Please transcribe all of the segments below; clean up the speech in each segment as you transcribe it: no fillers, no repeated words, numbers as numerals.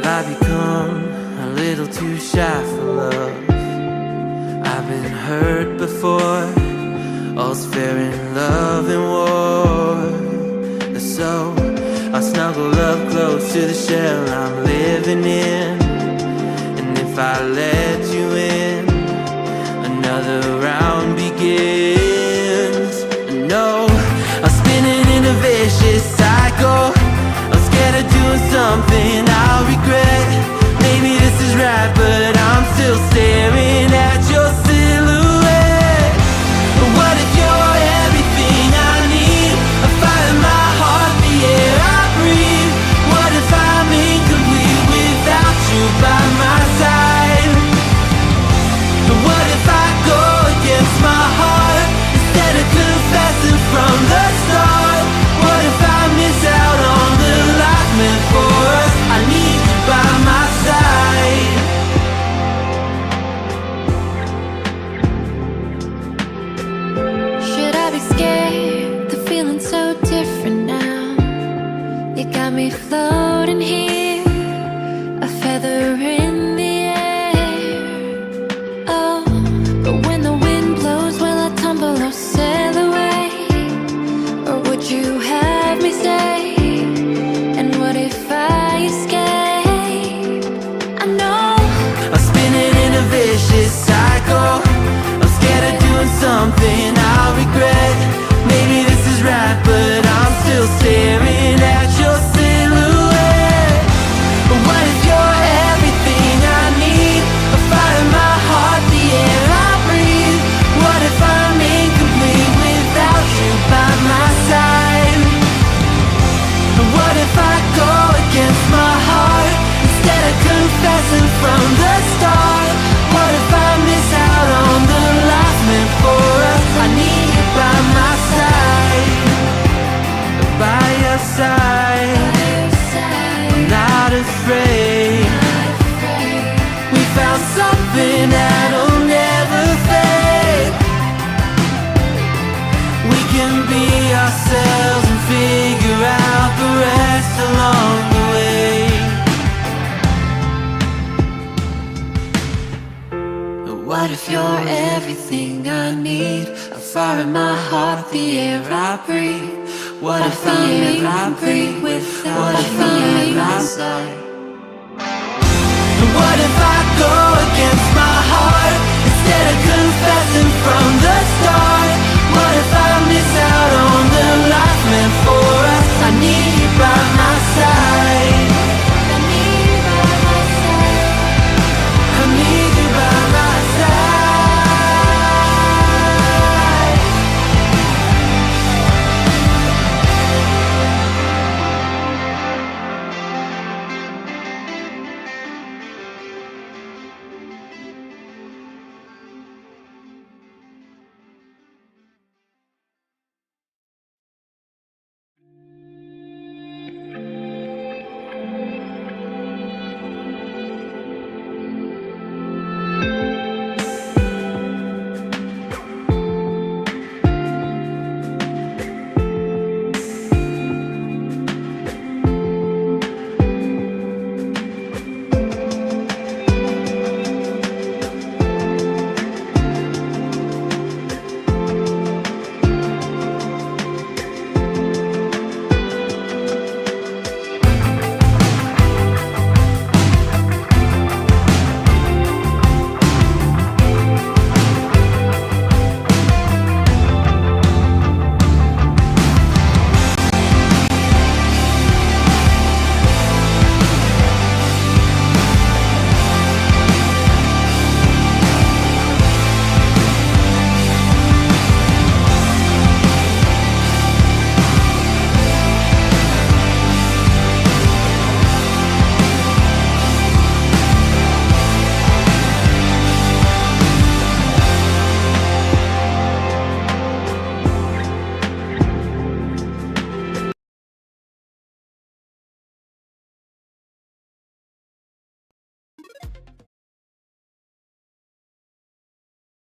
I become a little too shy for love? I've been hurt before. All's fair in love and war. So I snuggle up close to the shell I'm living in. And if I let you in, another round begins. No, I'm spinning in a vicious cycle. I'm scared of doing something I'll regret. Maybe this is right, but I'm still staring at your silhouette. What if you're everything I need? A fire in my heart, the air I breathe. What if I'm incomplete without you by my side? What if I go against my heart instead of confessing from the start? What if I miss out on the life meant for us? I need you by my side. Should I be scared? The feeling's so different now. You got me floating here, a feather in the air. Oh, but when the wind blows, will I tumble or sail away? Or would you have me stay? And what if I escape? I know I'm spinning in a vicious cycle. I'm scared of doing something I'll regret. Maybe this is right, but I'm still staring at your silhouette. What if you're everything I need? A fire in my heart, the air I breathe. What if I'm incomplete without you by my side? What if I go against my heart instead of confessing from the start? What if I miss out on the life meant for us? I need you by my side, by your side. I'm not afraid. We found something that'll never fade. We can be ourselves and figure out the rest along the way. What if you're everything I need? A fire in my heart, the air I breathe. What if I'm incomplete without you by my side? What if I go against my heart instead of confessing from the start? What if I miss out on the life meant for us? I need you by my side. I need you by my side. I need you by my side.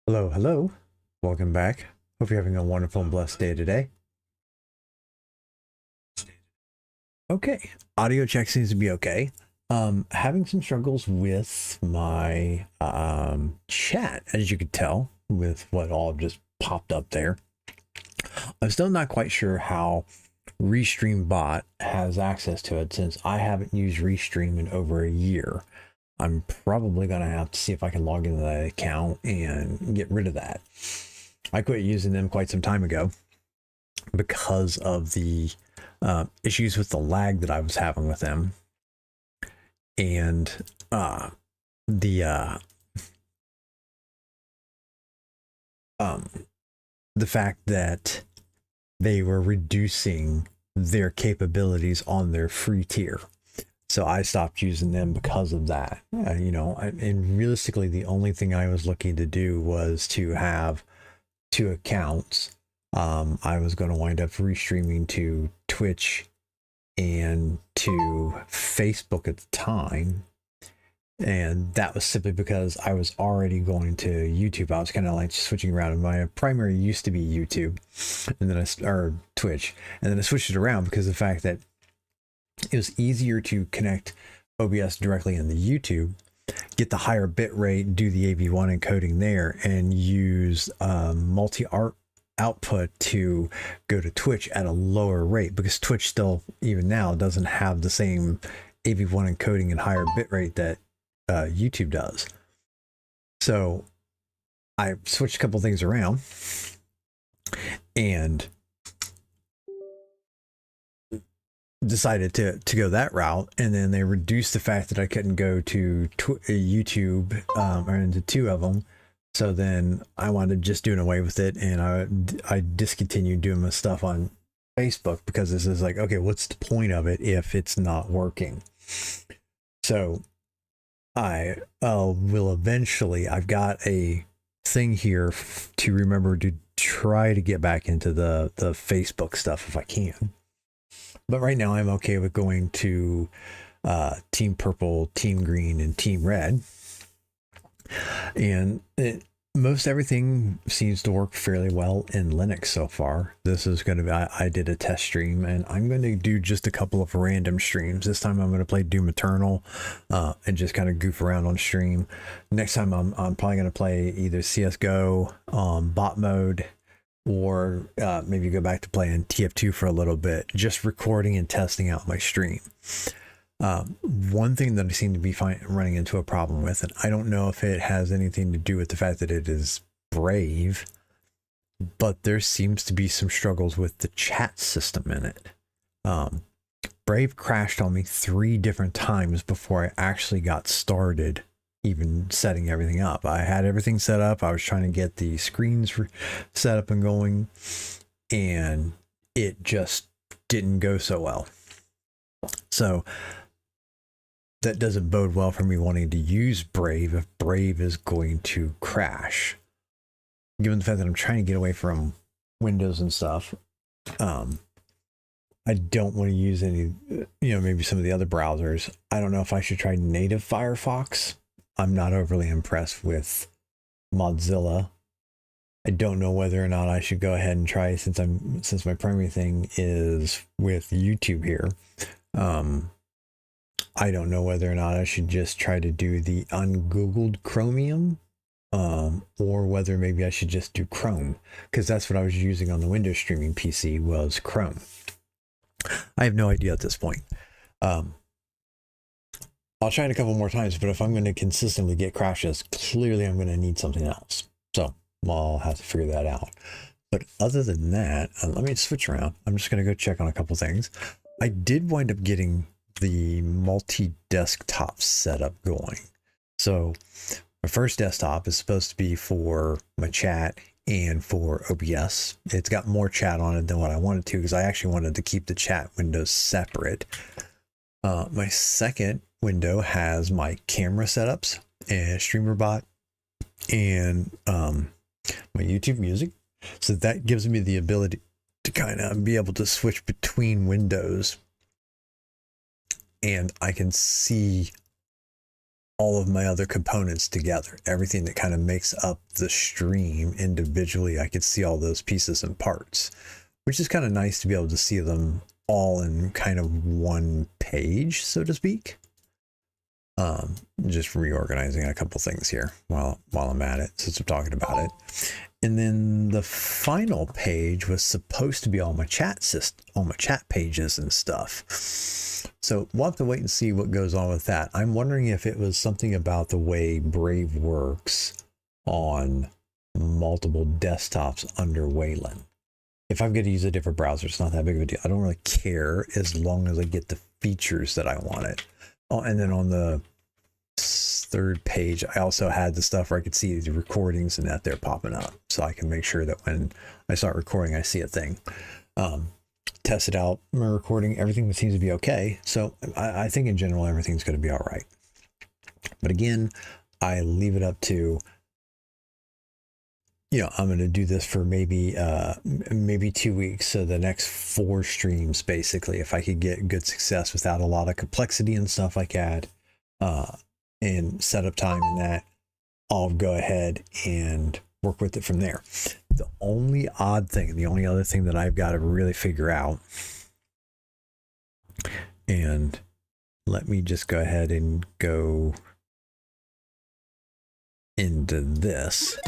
Hello, hello. Welcome back. Hope you're having a wonderful and blessed day today. Okay, audio check seems to be okay. Having some struggles with my chat, as you could tell, with what all just popped up there. I'm still not quite sure how Restream Bot has access to it, since I haven't used Restream in over a year. I'm probably going to have to see if I can log into that account and get rid of that. I quit using them quite some time ago because of the issues with the lag that I was having with them. And the fact that they were reducing their capabilities on their free tier. So I stopped using them because of that. And realistically, the only thing I was looking to do was to have 2 accounts. I was going to wind up restreaming to Twitch and to Facebook at the time. And that was simply because I was already going to YouTube. I was kind of like switching around, and my primary used to be YouTube, and then or Twitch, and then I switched it around because of the fact that it was easier to connect OBS directly in the YouTube, get the higher bit rate, do the AV1 encoding there, and use multi-art output to go to Twitch at a lower rate, because Twitch still, even now, doesn't have the same AV1 encoding and higher bit rate that YouTube does. So I switched a couple things around and decided to go that route, and then they reduced the fact that I couldn't go to YouTube or into 2 of them. So then I wound up just doing away with it, and I discontinued doing my stuff on Facebook, because this is like, okay, what's the point of it if it's not working? So I will eventually, I've got a thing here to remember to try to get back into the Facebook stuff if I can. But right now I'm okay with going to Team Purple, Team Green, and Team Red. And most everything seems to work fairly well in Linux so far. This is going to be, I did a test stream, and I'm going to do just a couple of random streams. This time I'm going to play Doom Eternal and just kind of goof around on stream. Next time I'm probably going to play either CSGO bot mode, or maybe go back to playing TF2 for a little bit, just recording and testing out my stream. One thing that I seem to be running into a problem with, and I don't know if it has anything to do with the fact that it is Brave, but there seems to be some struggles with the chat system in it. Brave crashed on me 3 different times before I actually got started even setting everything up. I had everything set up. I was trying to get the screens set up and going, and it just didn't go so well. So that doesn't bode well for me wanting to use Brave if Brave is going to crash. Given the fact that I'm trying to get away from Windows and stuff, I don't want to use any, maybe some of the other browsers. I don't know if I should try native Firefox. I'm not overly impressed with Mozilla. I don't know whether or not I should go ahead and try, since my primary thing is with YouTube here. I don't know whether or not I should just try to do the ungoogled Chromium, or whether maybe I should just do Chrome, because that's what I was using on the Windows streaming PC, was Chrome. I have no idea at this point. I'll try it a couple more times, but if I'm going to consistently get crashes, clearly I'm going to need something else. So I'll have to figure that out. But other than that, let me switch around. I'm just going to go check on a couple things. I did wind up getting the multi-desktop setup going. So my first desktop is supposed to be for my chat and for OBS. It's got more chat on it than what I wanted to, because I actually wanted to keep the chat windows separate. My second window has my camera setups and StreamerBot and my YouTube music. So that gives me the ability to kind of be able to switch between windows, and I can see all of my other components together. Everything that kind of makes up the stream individually, I could see all those pieces and parts, which is kind of nice to be able to see them all in kind of one page, so to speak. Just reorganizing a couple things here while I'm at it, since I'm talking about it. And then the final page was supposed to be all my chat pages and stuff. So we'll have to wait and see what goes on with that. I'm wondering if it was something about the way Brave works on multiple desktops under Wayland. If I'm going to use a different browser, it's not that big of a deal. I don't really care as long as I get the features that I wanted. Oh, and then on the third page, I also had the stuff where I could see the recordings and that they're popping up, so I can make sure that when I start recording, I see a thing. Tested out my recording, everything seems to be okay. So I think in general, everything's going to be all right. But again, I leave it up to, you know, I'm going to do this for maybe 2 weeks. So the next 4 streams, basically, if I could get good success without a lot of complexity and stuff like that, and setup time and that, I'll go ahead and work with it from there. The only odd thing, and the only other thing that I've got to really figure out, and let me just go ahead and go into this.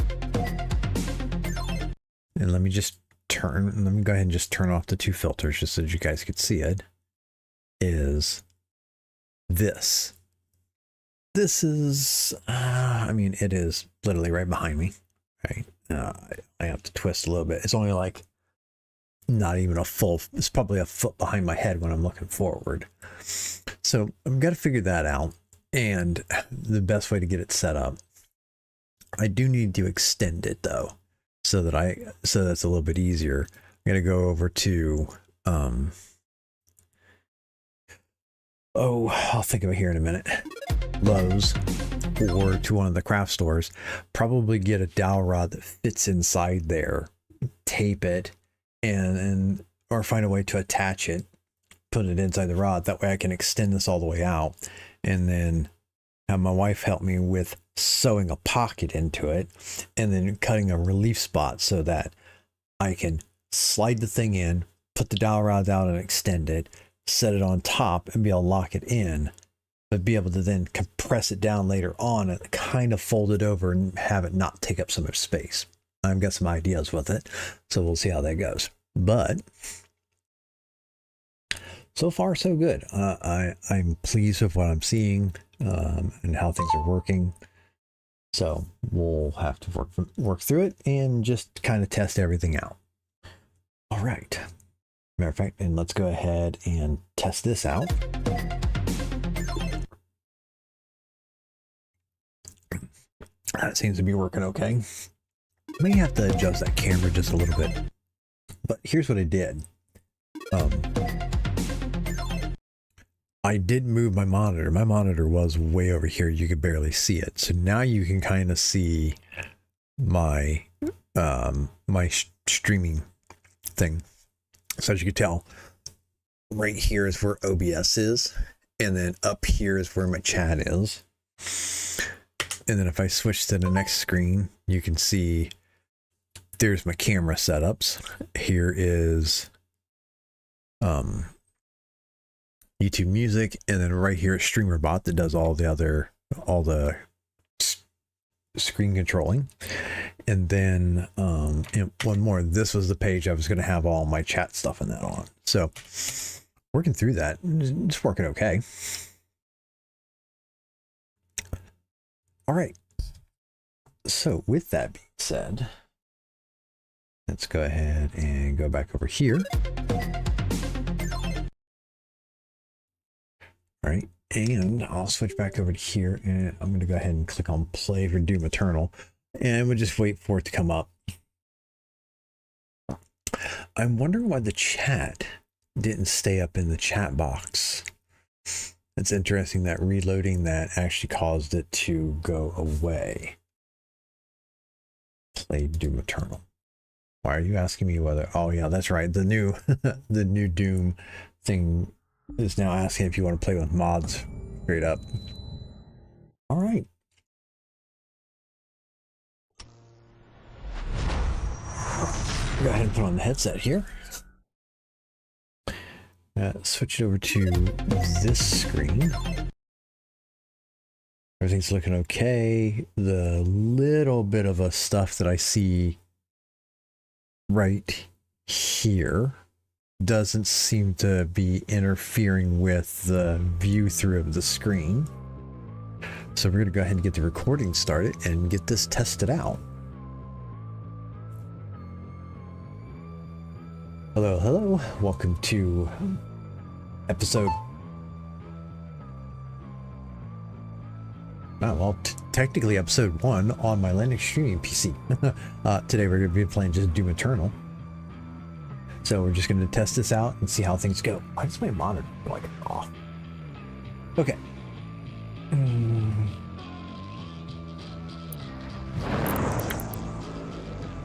And let me go ahead and just turn off the 2 filters just so that you guys could see it. Is this. This is, I mean, it is literally right behind me, right? I have to twist a little bit. It's only like not even it's probably a foot behind my head when I'm looking forward. So I've got to figure that out. And the best way to get it set up, I do need to extend it though, so that's a little bit easier. I'm going to go over to, I'll think of it here in a minute. Lowe's, or to one of the craft stores, probably get a dowel rod that fits inside there, tape it, or find a way to attach it, put it inside the rod. That way I can extend this all the way out, and then have my wife help me with sewing a pocket into it, and then cutting a relief spot so that I can slide the thing in, put the dowel rod out and extend it, set it on top and be able to lock it in, but be able to then compress it down later on and kind of fold it over and have it not take up so much space. I've got some ideas with it, so we'll see how that goes. But so far, so good. I'm pleased with what I'm seeing and how things are working. So we'll have to work through it and just kind of test everything out. All right. Matter of fact, and let's go ahead and test this out. That seems to be working okay. May have to adjust that camera just a little bit. But here's what I did. I did move my monitor. My monitor was way over here. You could barely see it. So now you can kind of see my streaming thing. So as you can tell, right here is where OBS is. And then up here is where my chat is. And then if I switch to the next screen, you can see there's my camera setups. Here is YouTube Music, and then right here is StreamerBot that does all the screen controlling. And then and one more. This was the page I was going to have all my chat stuff in that on. So working through that, it's working okay. All right. So with that being said, let's go ahead and go back over here. All right. And I'll switch back over to here, and I'm going to go ahead and click on play for Doom Eternal, and we'll just wait for it to come up. I'm wondering why the chat didn't stay up in the chat box. It's interesting that reloading that actually caused it to go away. Play Doom Eternal. Why are you asking me whether? Oh yeah, that's right. The new the new Doom thing is now asking if you want to play with mods straight up. All right. Go ahead and put on the headset here. Switch it over to this screen. Everything's looking okay. The little bit of a stuff that I see right here doesn't seem to be interfering with the view through of the screen. So we're going to go ahead and get the recording started and get this tested out. Hello, hello. Welcome to episode... Oh, well, technically episode 1 on my Linux streaming PC. Today we're going to be playing just Doom Eternal. So we're just going to test this out and see how things go. Why does my monitor feel like it's off? Okay.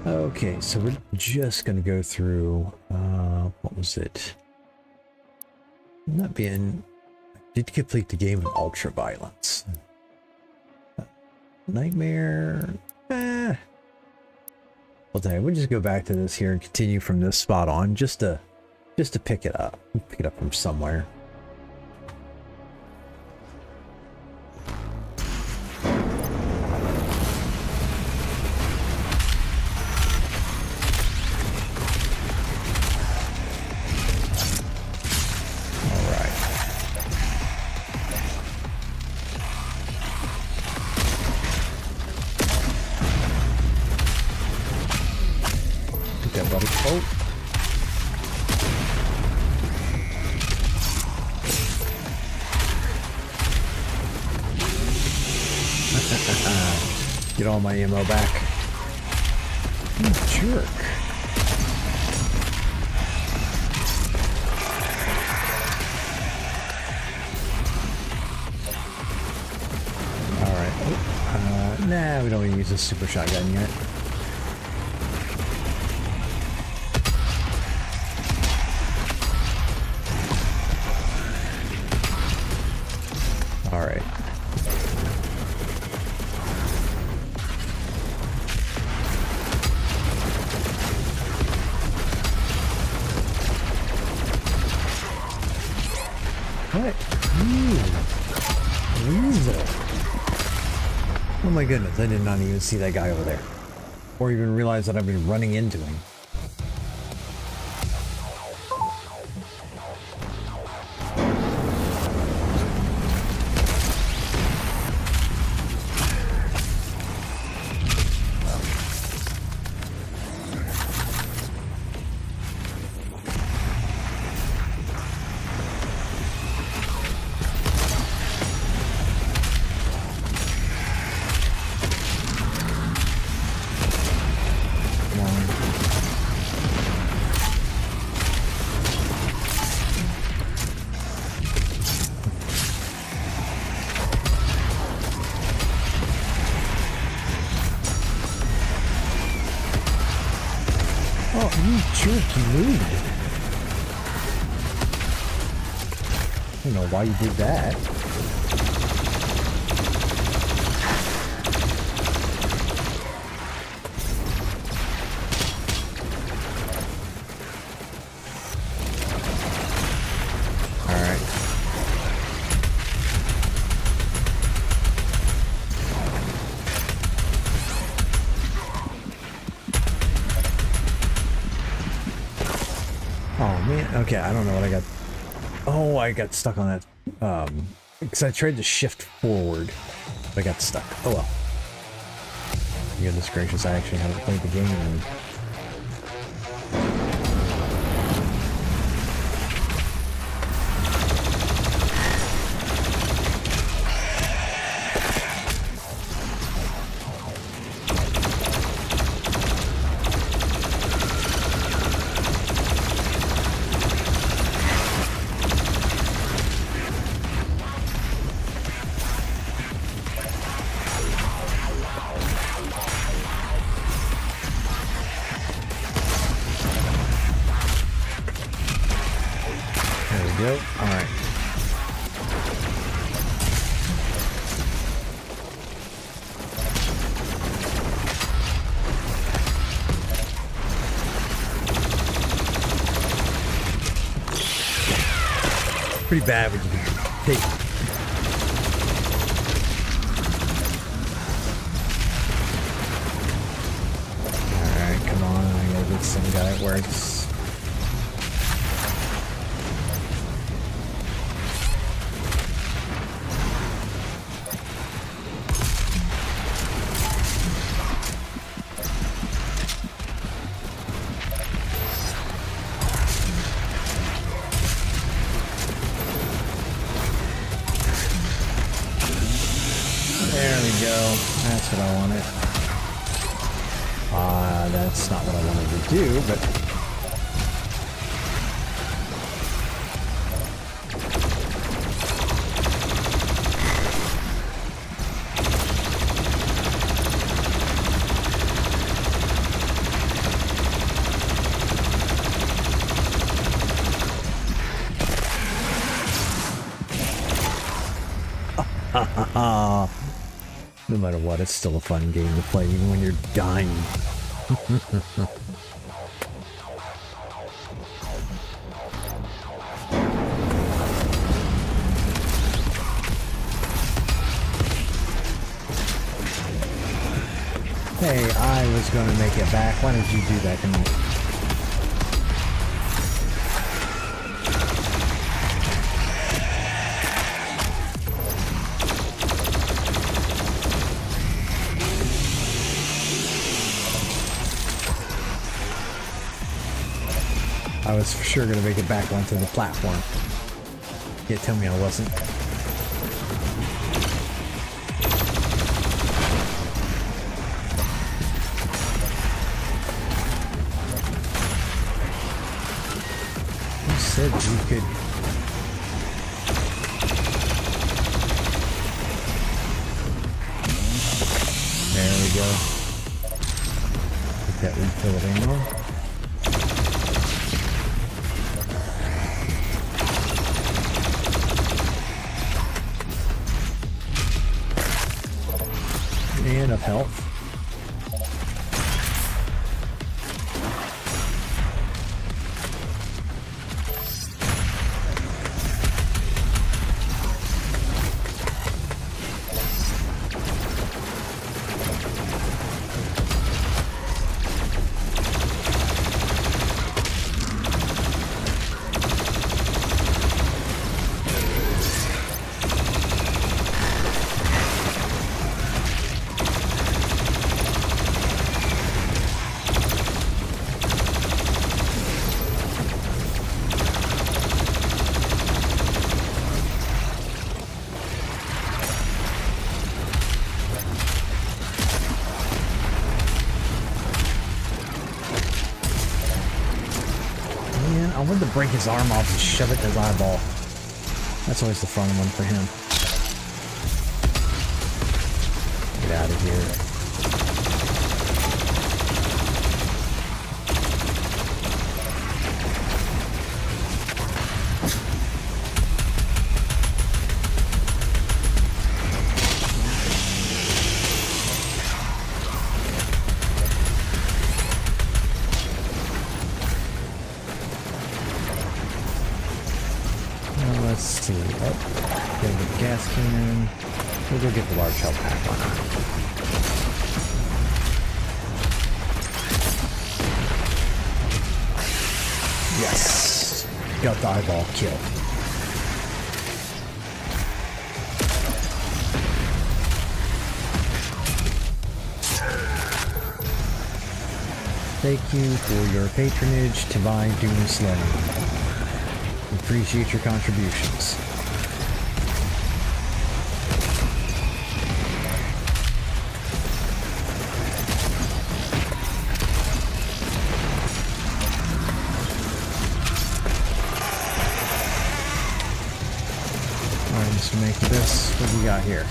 Okay, so we're just going to go through, what was it? Not being... Did complete the game in ultra violence. Nightmare. Well, then we'll just go back to this here and continue from this spot on, just to pick it up from somewhere. Get all my ammo back. You jerk. Alright. Nah, we don't even use a super shotgun yet. Alright. What? Weasel. Oh my goodness, I did not even see that guy over there. Or even realize that I've been running into him. Oh, you jerk, you moved. I don't know why you did that. Alright. Oh man, okay, I don't know what I got. Oh, I got stuck on that, because I tried to shift forward, but I got stuck. Oh well. Goodness gracious, I actually haven't played the game in... Go. All right. Pretty bad when you can take where it's... There we go. That's what I wanted. That's not what I wanted to do, but... No matter what, it's still a fun game to play even when you're dying. Hey, I was going to make it back. Why did you do that to me? I was for sure going to make it back onto the platform. Yeah, tell me I wasn't. You said you could... There we go. Get that refill of ammo. And of health. I wanted to break his arm off and shove it in his eyeball. That's always the fun one for him. Get out of here. Let's see. Oh, get the gas cannon. We'll go get the large health pack. Why not? Yes! Got the eyeball kill. Thank you for your patronage to my Doomslayer. Appreciate your contributions. Alright, let's make this. What do we got here?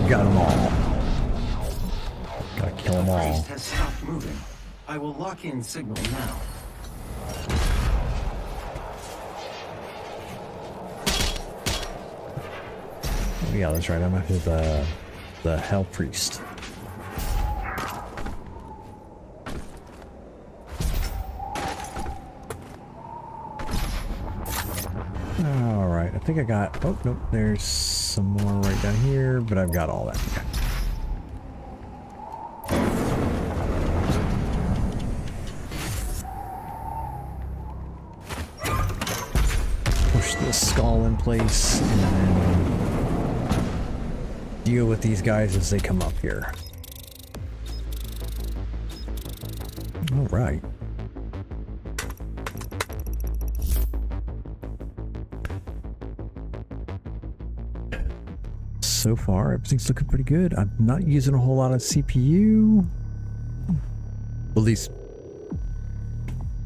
Got them all. Gotta kill them all. Priest has stopped moving. I will lock in signal now. yeah, that's right. I'm after the Hell Priest. All right, I think I got. Oh nope, there's some more right down here, but I've got all that. Okay. Push this skull in place and then deal with these guys as they come up here. All right. So far, everything's looking pretty good. I'm not using a whole lot of CPU. Well, at least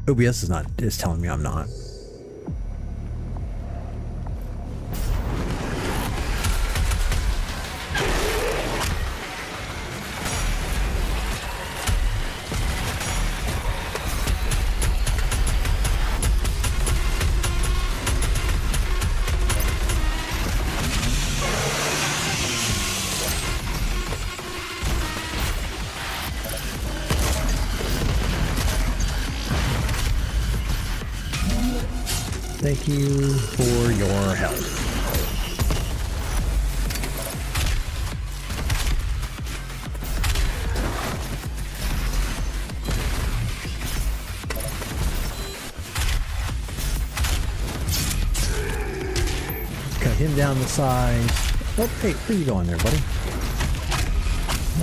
OBS is telling me I'm not. Thank you for your help. Cut him down the side. Oh, hey, where you going there, buddy?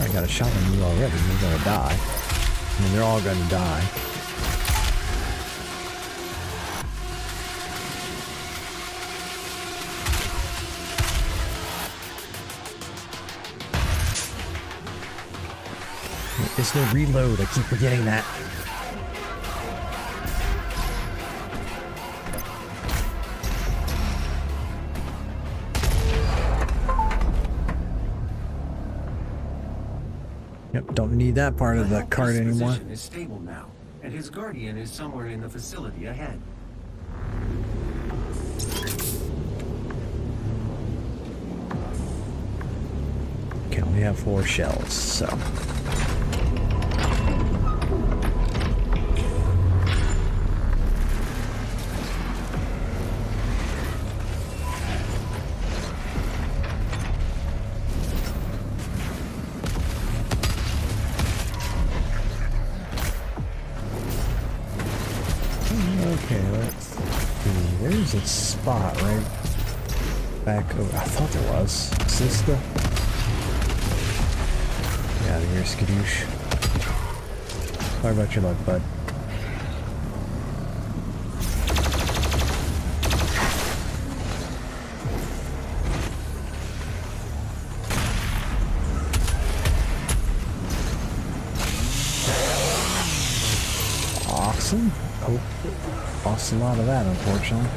I got a shot on you already. You're gonna die. I mean, they're all gonna die. There's no reload. I keep forgetting that. Yep, don't need that part of the cart anymore. His position is stable now, and his guardian is somewhere in the facility ahead. Okay, we have 4 shells, so. Okay, let's see. There's a spot right back over. I thought there was. Is this the... Get out of here, skadoosh. Sorry about your luck, bud. Awesome. Oh, lost a lot of that, unfortunately.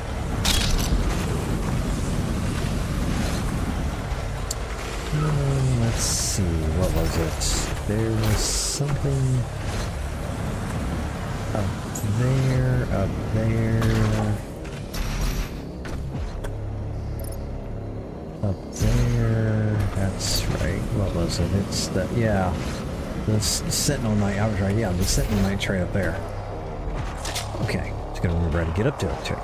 Let's see, what was it? There was something up there, up there. That's right. What was it? It's the, yeah, the Sentinel Knight. I was right. Yeah, the Sentinel Knight's right up there. Okay, just gonna remember how to get up to it too.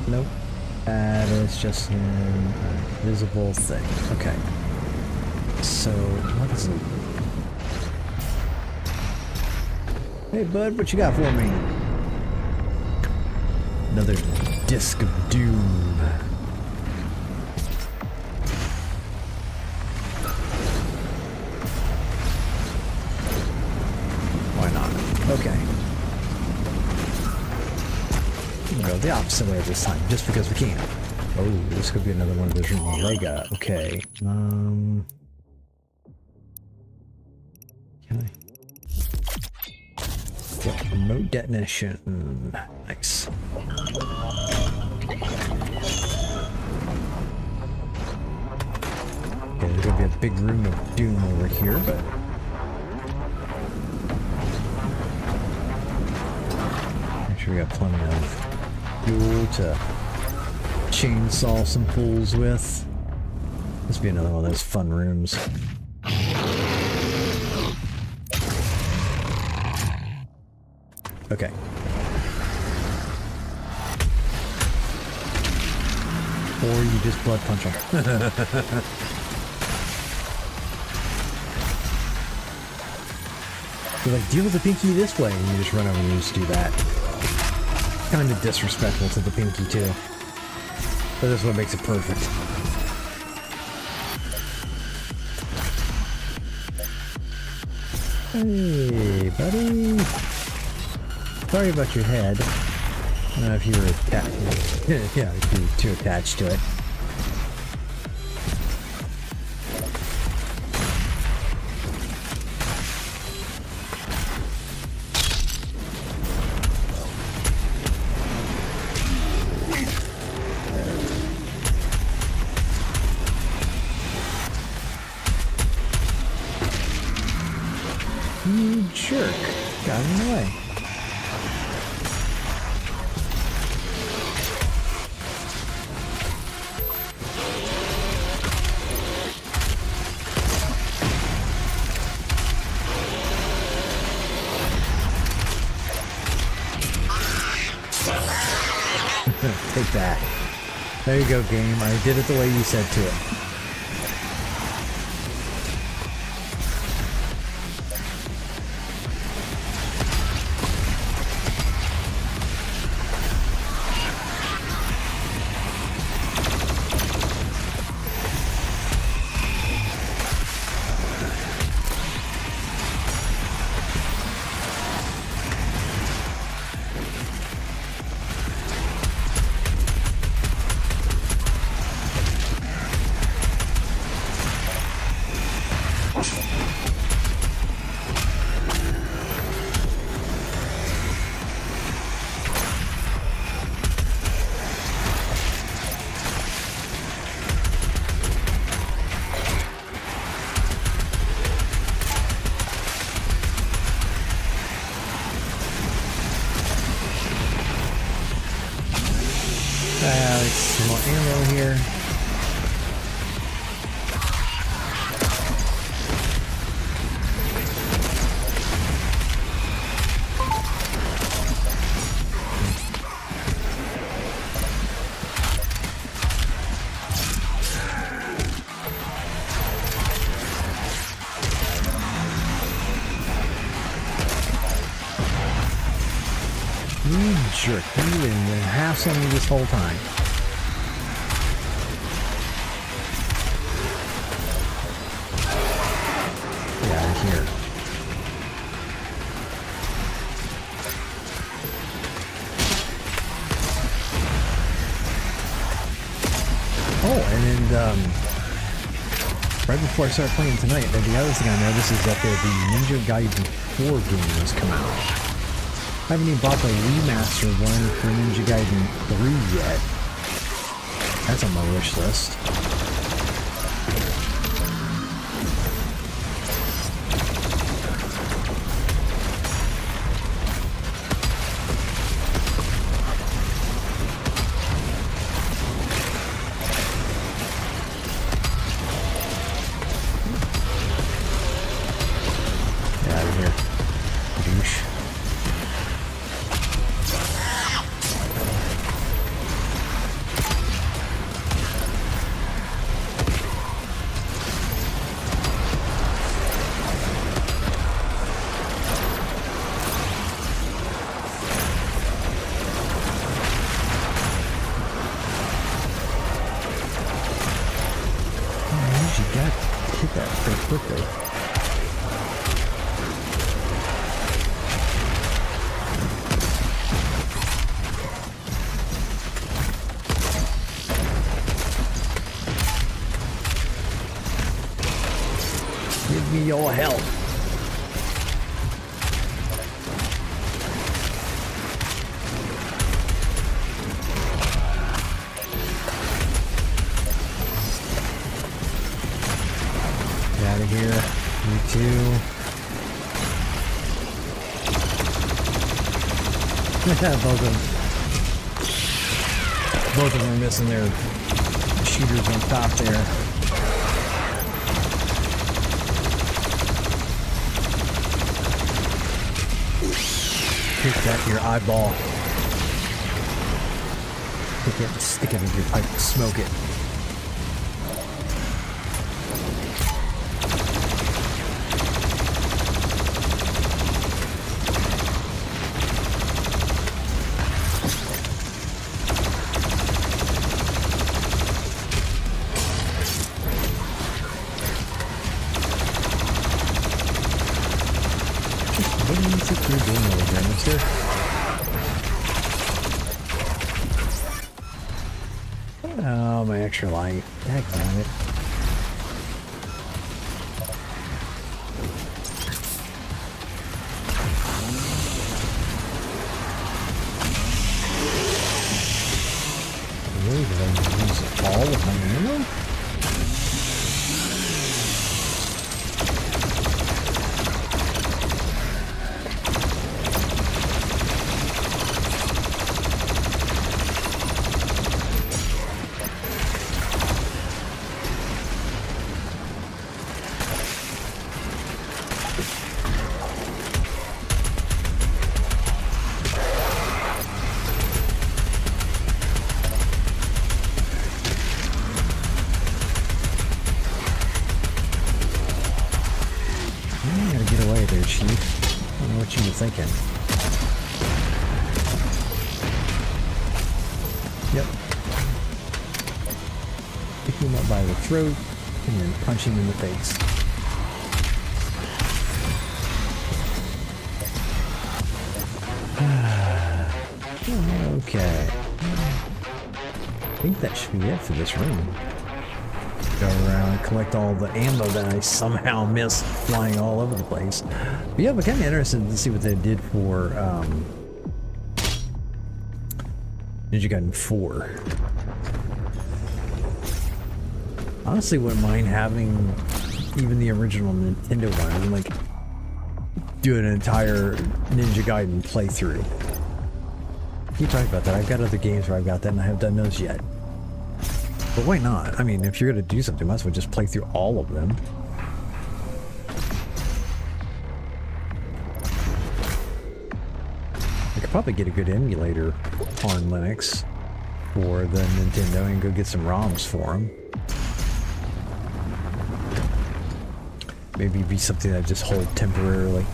Nope. That is just an invisible thing. Okay. So, what is it? Hey, bud, what you got for me? Another disc of doom. Why not? Okay. similar this time, just because we can. Oh, this could be another one of those Lega. Okay. Can I? Yeah, remote detonation. Nice. Okay, there's gonna be a big room of doom over here, but make sure we got plenty of fuel to chainsaw some pools with. This will be another one of those fun rooms. Okay. Or you just blood punch them. You're like, deal with the pinky this way, and you just run over and you just do that. Kind of disrespectful to the pinky too. But that's what makes it perfect. Hey, buddy. Sorry about your head. I don't know if you were attached. Yeah, if you were too attached to it. You jerk. Got in the way. Take that. There you go, game. I did it the way you said to it. Some more ammo here. You jerk, you've been hassling me this whole time. Here. Oh, and then right before I start playing tonight, the other thing I noticed is that the Ninja Gaiden 4 game has come out. I haven't even bought the remastered one for Ninja Gaiden 3 yet. That's on my wish list. Hit that pretty quickly. me your help. Get out of here. Me too. Both of them are missing their shooters on top there. Take that to your eyeball. Take it and stick it in your pipe and smoke it. What do you think you're doing over there, mister? Oh, my extra light. Daggone it. Really, did I use all of my ammo? You gotta get away there, Chief. I don't know what you were thinking. Yep. Pick him up by the throat and then punch him in the face. Okay. I think that should be it for this room. Go around and collect all the ammo that I somehow missed flying all over the place. But yeah, I'm kind of interested to see what they did for Ninja Gaiden 4. Honestly, wouldn't mind having even the original Nintendo one. I mean, like, do an entire Ninja Gaiden playthrough. Keep talking about that. I've got other games where I've got that and I haven't done those yet. But why not? I mean, if you're going to do something, might as well just play through all of them. I could probably get a good emulator on Linux for the Nintendo and go get some ROMs for them. Maybe be something that I just hold temporarily.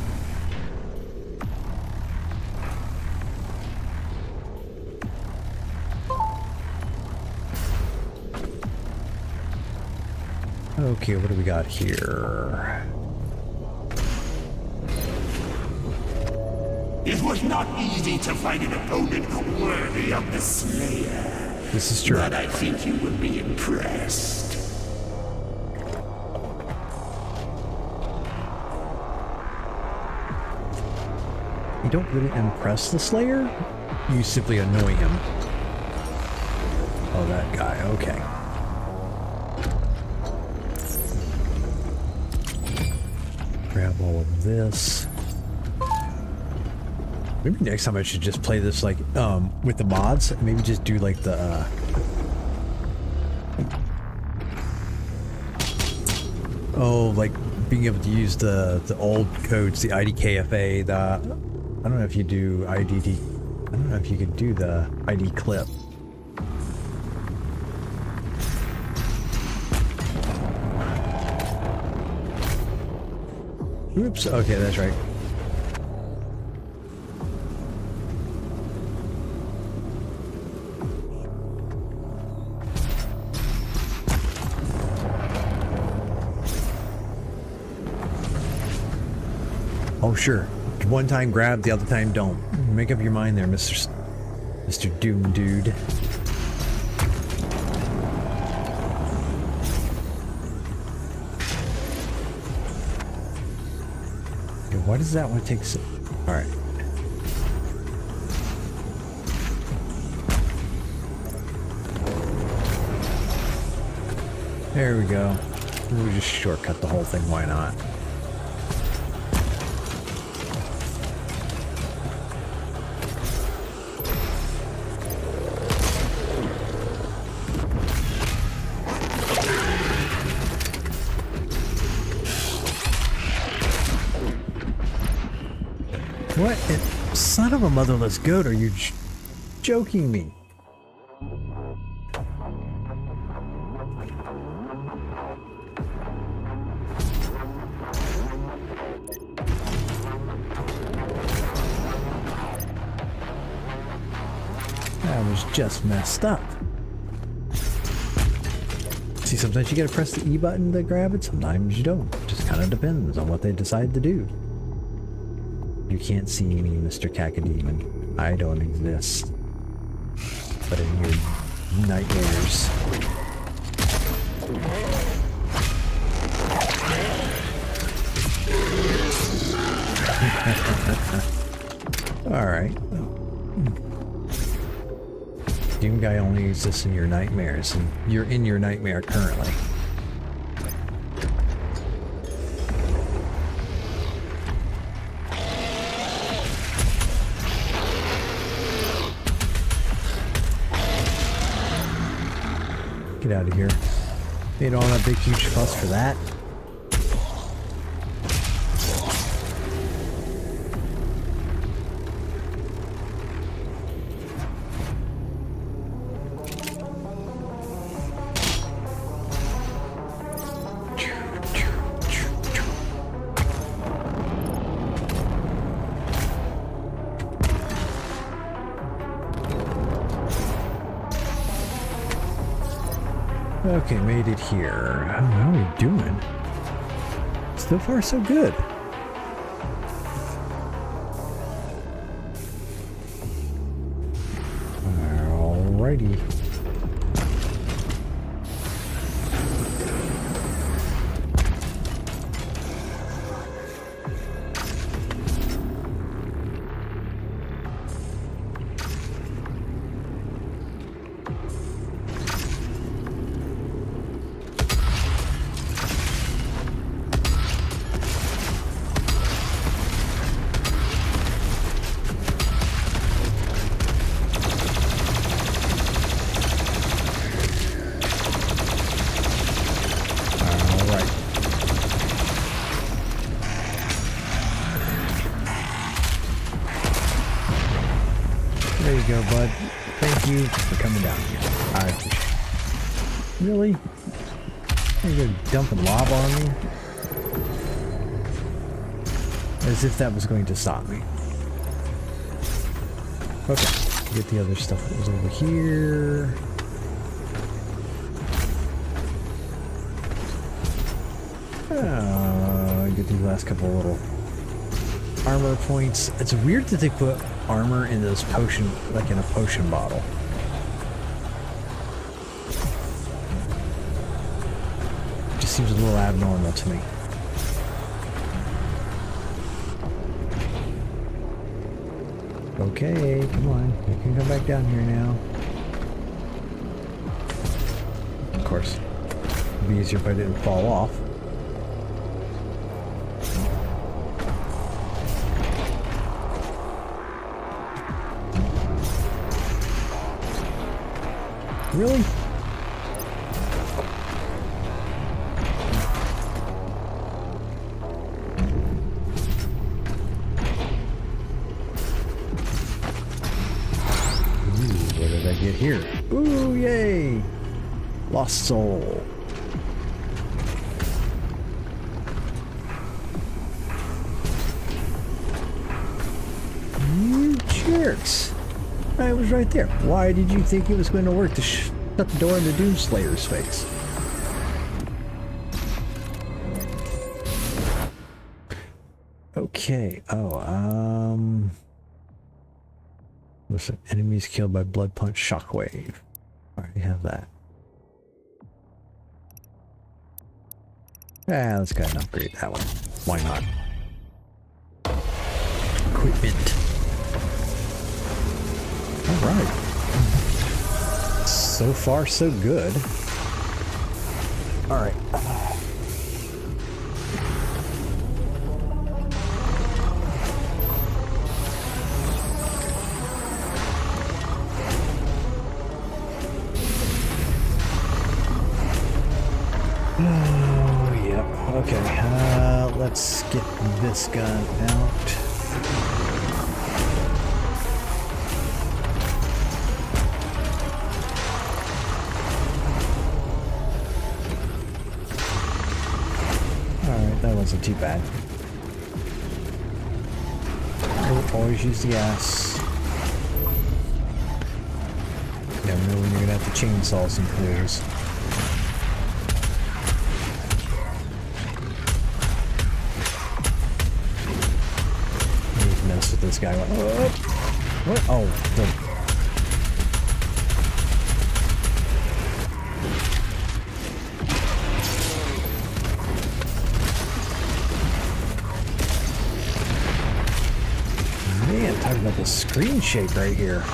Okay, what do we got here? It was not easy to find an opponent worthy of the Slayer. This is true. But I think you would be impressed. You don't really impress the Slayer? You simply annoy him. Oh, that guy. Okay. Grab all of this. Maybe next time I should just play this like with the mods. Maybe just do like the oh, like being able to use the old codes, the IDKFA, the I don't know if you do IDD. I don't know if you could do the ID clip. Oops, okay, that's right. Oh, sure. One time grab, the other time don't. Make up your mind there, Mr. Doom Dude. Why does that one take so... Alright. There we go. We'll just shortcut the whole thing, why not? What? Son of a motherless goat, are you joking me? That was just messed up. See, sometimes you gotta press the E button to grab it, sometimes you don't. Just kind of depends on what they decide to do. You can't see me, Mr. Cacodemon. I don't exist. But in your nightmares. Alright. Doom Guy only exists in your nightmares, and you're in your nightmare currently. Get out of here. Made all that big huge fuss for that. Okay, made it here. How are we doing? So far, so good. Alrighty. There you go, bud. Thank you for coming down here. I appreciate it. Really? You're gonna dumping lava on me? As if that was going to stop me. Okay, get the other stuff that was over here. Get these last couple little armor points. It's weird that they put armor in those potion, like in a potion bottle. Just seems a little abnormal to me. Okay, come on. You can come back down here now. Of course. It'd be easier if I didn't fall off. Really? What did I get here? Ooh, yay! Lost soul. You jerks! I was right there. Why did you think it was going to work to shut the door into Doomslayer's face? Okay. Listen, enemies killed by Blood Punch Shockwave. I already have that. Let's go ahead and upgrade that one. Why not? equipment. Alright. So far, so good. Alright. Oh, yep. Okay. Let's get this gun out. Alright, that wasn't too bad. Always use the gas. Never know when you're gonna have to chainsaw some fools. Mess with this guy. What? Oh, man, talking about the screen shake right here.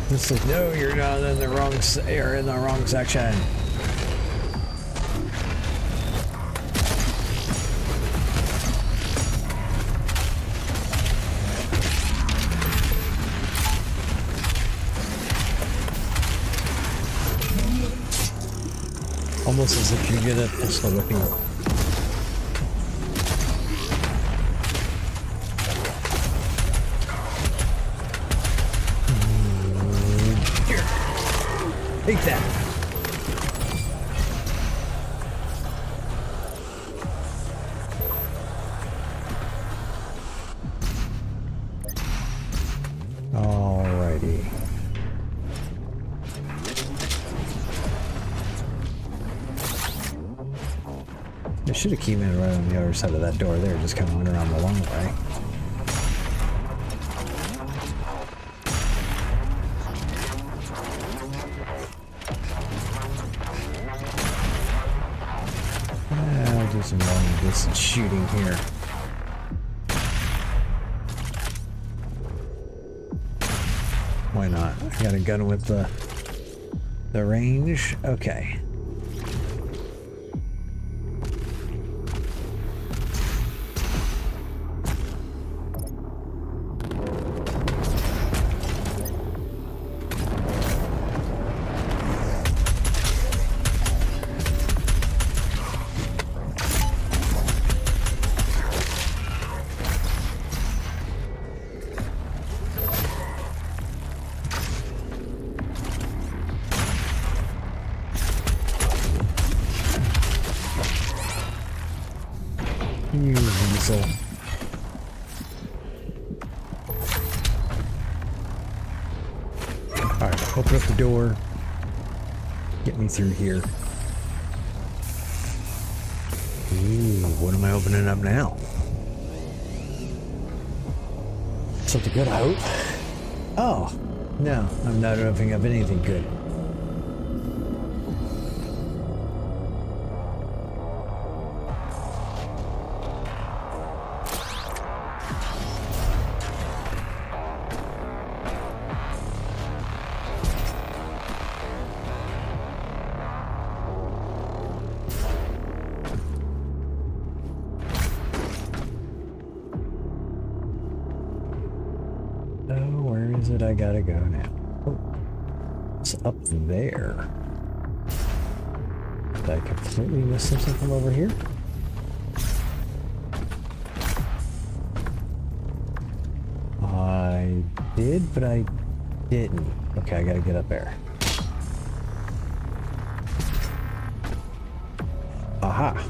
It's like, no, you're not in the wrong. You're in the wrong section. Almost as if you get a pistol whipping. Here. Take that. Alrighty. There should have came in right on the other side of that door there, just kind of went around the long way. I'll do some long distance shooting here. Why not? I got a gun with the range. Okay. You weasel. Alright, open up the door. Get me through here. Ooh, what am I opening up now? Something good, I hope. Oh, no, I'm not opening up anything good. I gotta go now. Oh, it's up there. Did I completely miss something from over here? I did, but I didn't. Okay, I gotta get up there. Aha!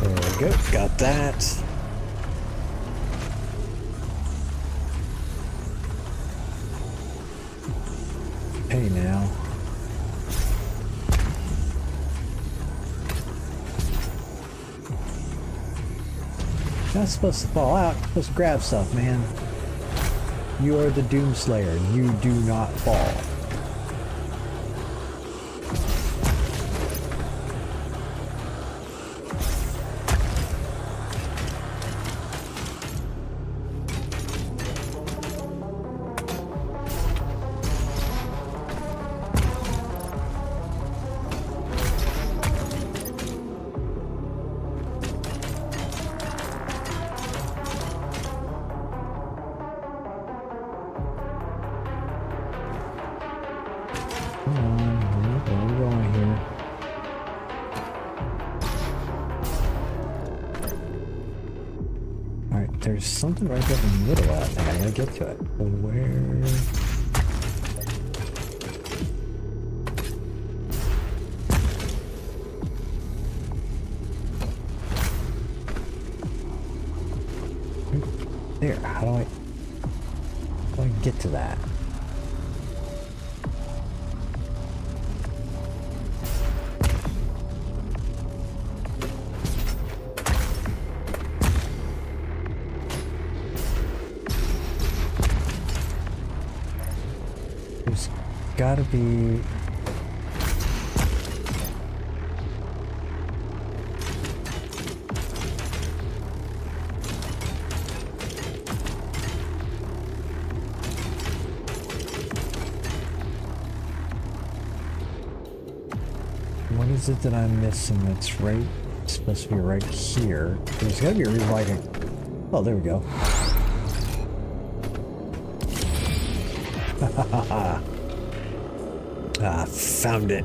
There we go, got that. Hey now. You're not supposed to fall out. You're supposed to grab stuff, man. You are the Doomslayer. You do not fall. Come on, where are we going here? Alright, there's something right there in the middle of that thing. I gotta get to it. Where? There, how do I get to that? There's gotta be... What is it that I'm missing? It's right... It's supposed to be right here. There's gotta be a reason why I can... Oh, there we go. Ah, found it.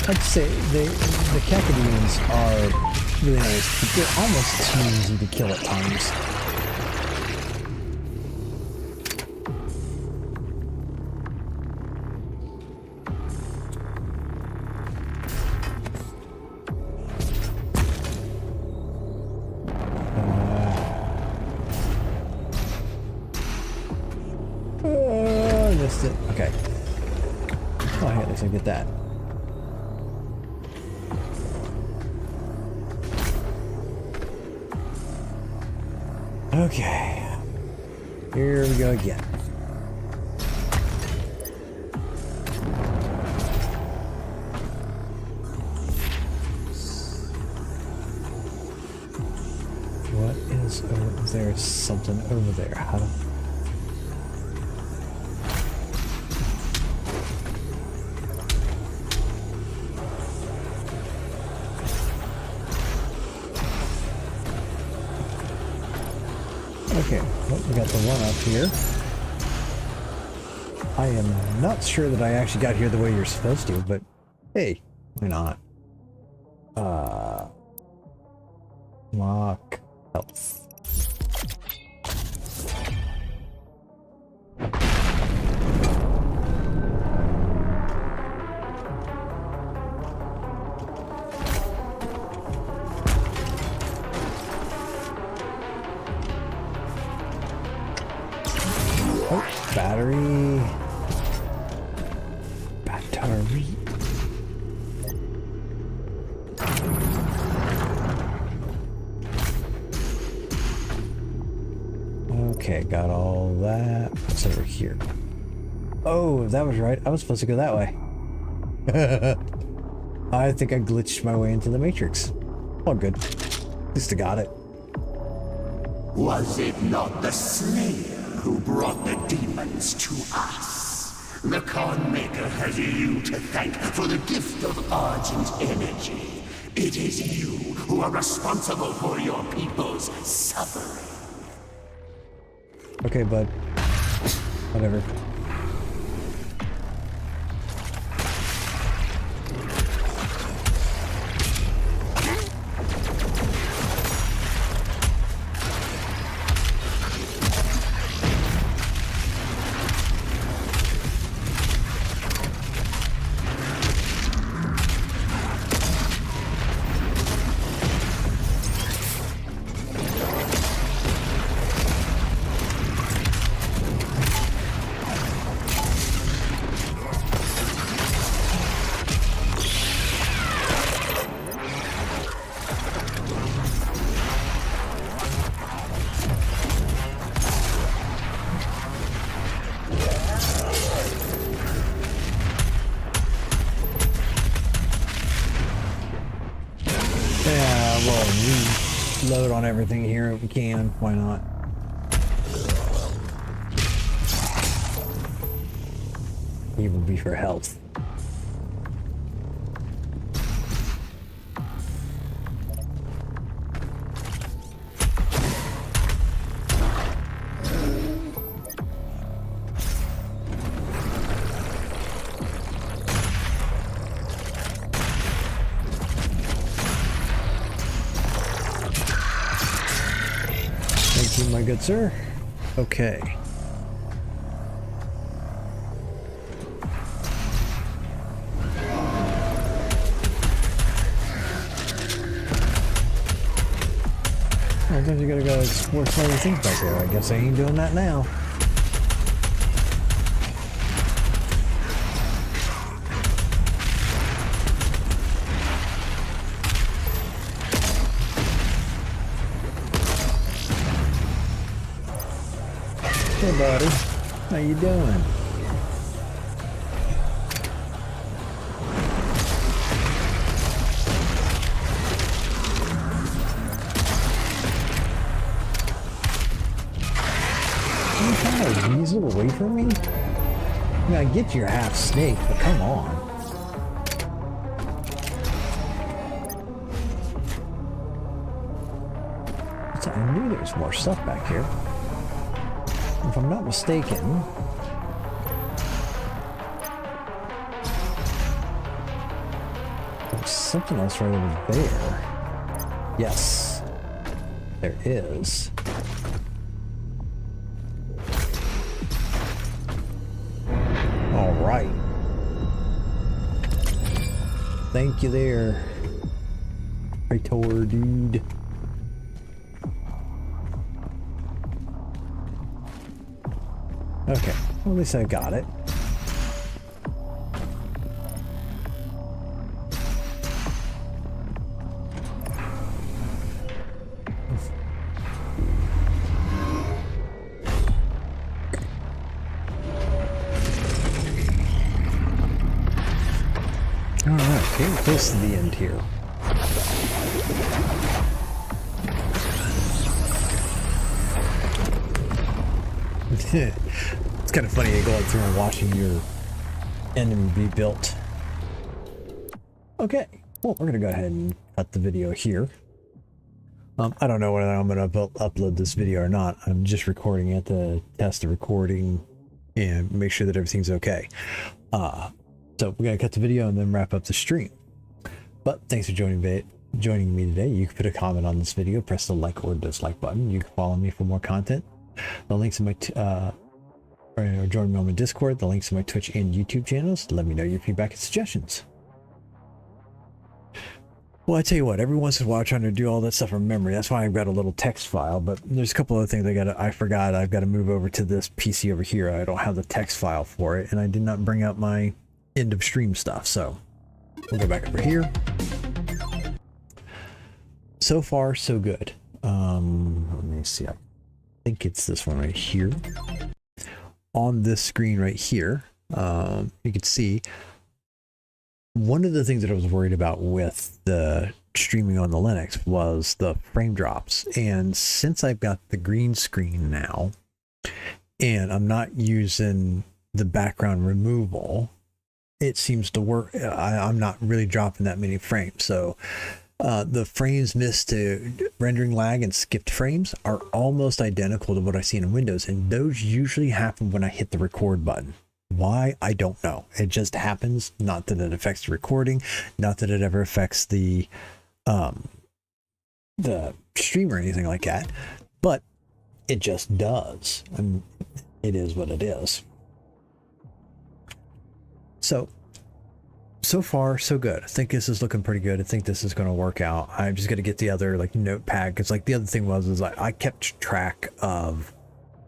I'd say the Cacadians are really nice, but they're almost too easy to kill at times. I missed it. Okay. Oh, hey, let's get that. Okay, here we go again. What is over there? Something over there. How do... Okay, well, we got the one up here. I am not sure that I actually got here the way you're supposed to, but hey, why not? Lock health. Oh, battery. Battery. Okay, got all that. What's over here? Oh, that was right. I was supposed to go that way. I think I glitched my way into the Matrix. All good. At least I got it. Was it not the Slayer who brought the demons to us? The Khan Maker has you to thank for the gift of Argent energy. It is you who are responsible for your people's suffering. Okay, bud. Whatever. and reload on everything here if we can. Why not? Even be for health. Thank you, my good sir. Okay. Sometimes you gotta go explore some other things back there. I guess I ain't doing that now. Hey buddy, how you doing? Are you trying to weasel away from me? I mean, I get you're half snake, but come on. So I knew there was more stuff back here. If I'm not mistaken, there's something else right over there. Yes, there is. All right. Thank you there, Praetor dude. Okay, well, at least I got it. Alright, getting close to the end here. It's kind of funny going through and watching your enemy be built. Okay, well, we're gonna go ahead and cut the video here. I don't know whether I'm gonna upload this video or not. I'm just recording it to test the recording and make sure that everything's okay. So we're gonna cut the video and then wrap up the stream. But thanks for joining me today. You can put a comment on this video, press the like or dislike button. You can follow me for more content. The links in my or join me on my Discord, the links in my Twitch and YouTube channels. Let me know your feedback and suggestions. Well, I tell you what, every once in a while I'm trying to do all that stuff from memory. That's why I've got a little text file, but there's a couple other things I forgot. I've got to move over to this PC over here. I don't have the text file for it, and I did not bring up my end of stream stuff. So we'll go back over here. So far, so good. Let me see. I think it's this one right here. On this screen right here, you can see one of the things that I was worried about with the streaming on the Linux was the frame drops. And since I've got the green screen now, and I'm not using the background removal, it seems to work. I'm not really dropping that many frames. So the frames missed to rendering lag and skipped frames are almost identical to what I see in Windows, and those usually happen when I hit the record button. Why? I don't know. It just happens. Not that it affects the recording, not that it ever affects the stream or anything like that, but it just does, and it is what it is. So far, so good. I think this is looking pretty good. I think this is going to work out. I'm just going to get the other notepad, because the other thing was I kept track of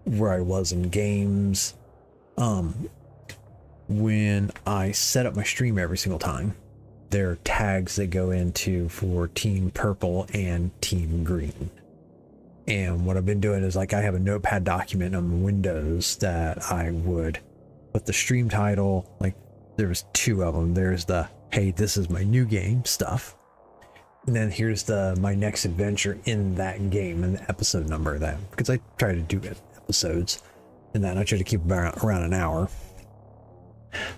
where I was in games when I set up my stream every single time. There are tags that go into for Team Purple and Team Green. And what I've been doing is I have a notepad document on Windows that I would put the stream title, there was two of them. There's the, hey, this is my new game stuff. And then here's my next adventure in that game and the episode number of that, because I try to do episodes in that. I try to keep around an hour.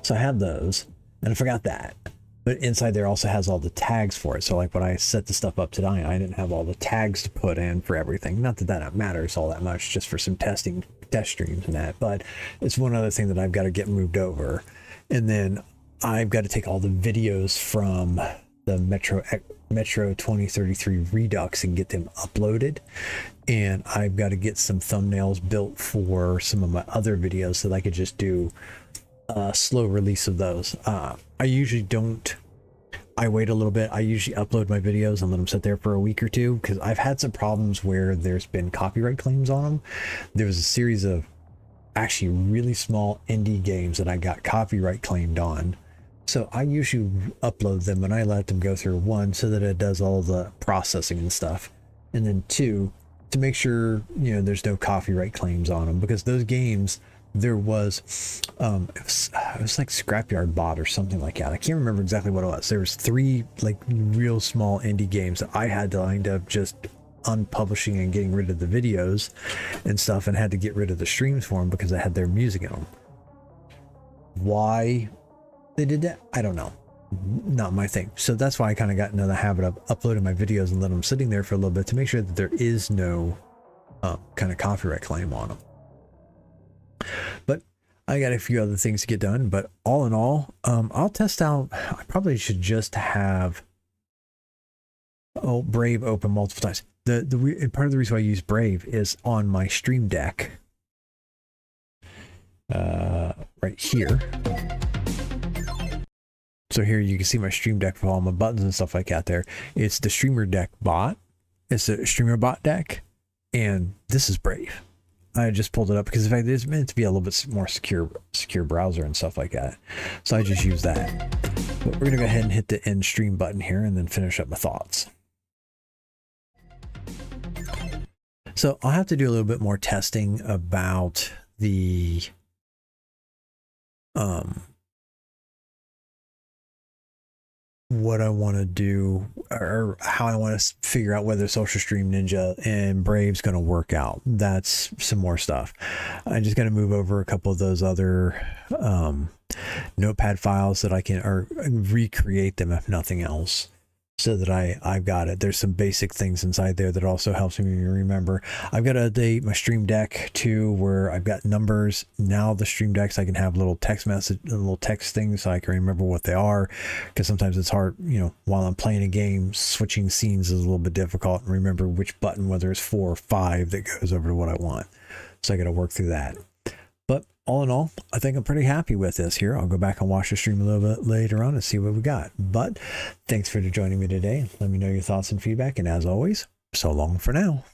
So I have those, and I forgot that. But inside there also has all the tags for it. So like when I set the stuff up today, I didn't have all the tags to put in for everything. Not that that matters all that much, just for some test streams and that. But it's one other thing that I've got to get moved over. And then I've got to take all the videos from the Metro 2033 Redux and get them uploaded. And I've got to get some thumbnails built for some of my other videos so that I could just do a slow release of those. I usually don't. I wait a little bit. I usually upload my videos and let them sit there for a week or two, because I've had some problems where there's been copyright claims on them. There was a series of actually really small indie games that I got copyright claimed on. So I usually upload them and I let them go through, one, so that it does all the processing and stuff, and then two, to make sure, you know, there's no copyright claims on them, because those games, there was it was like Scrapyard Bot or something like that. I can't remember exactly what it was. There was 3 like real small indie games that I had to wind up just unpublishing and getting rid of the videos and stuff, and had to get rid of the streams for them because they had their music in them. Why they did that, I don't know. Not my thing. So that's why I kind of got into the habit of uploading my videos and letting them sitting there for a little bit to make sure that there is no kind of copyright claim on them. But I got a few other things to get done. But all in all, I'll test out. I probably should just have Brave open multiple times. The part of the reason why I use Brave is on my Stream Deck. Right here. So here you can see my Stream Deck with all my buttons and stuff like that there. It's the Streamer Deck bot. It's a Streamer Bot deck. And this is Brave. I just pulled it up because in fact it's meant to be a little bit more secure browser and stuff like that. So I just use that. But we're gonna go ahead and hit the end stream button here and then finish up my thoughts. So I'll have to do a little bit more testing about the what I want to do, or how I want to figure out whether Social Stream Ninja and Brave's going to work out. That's some more stuff. I just got to move over a couple of those other notepad files that I can, or recreate them if nothing else, so that I've got it. There's some basic things inside there that also helps me remember. I've got to update my Stream Deck too, where I've got numbers. Now the Stream Decks, I can have little text message, little text things so I can remember what they are, because sometimes it's hard, you know, while I'm playing a game, switching scenes is a little bit difficult and remember which button, whether it's 4 or 5, that goes over to what I want. So I got to work through that. But all in all, I think I'm pretty happy with this here. I'll go back and watch the stream a little bit later on and see what we got. But thanks for joining me today. Let me know your thoughts and feedback. And as always, so long for now.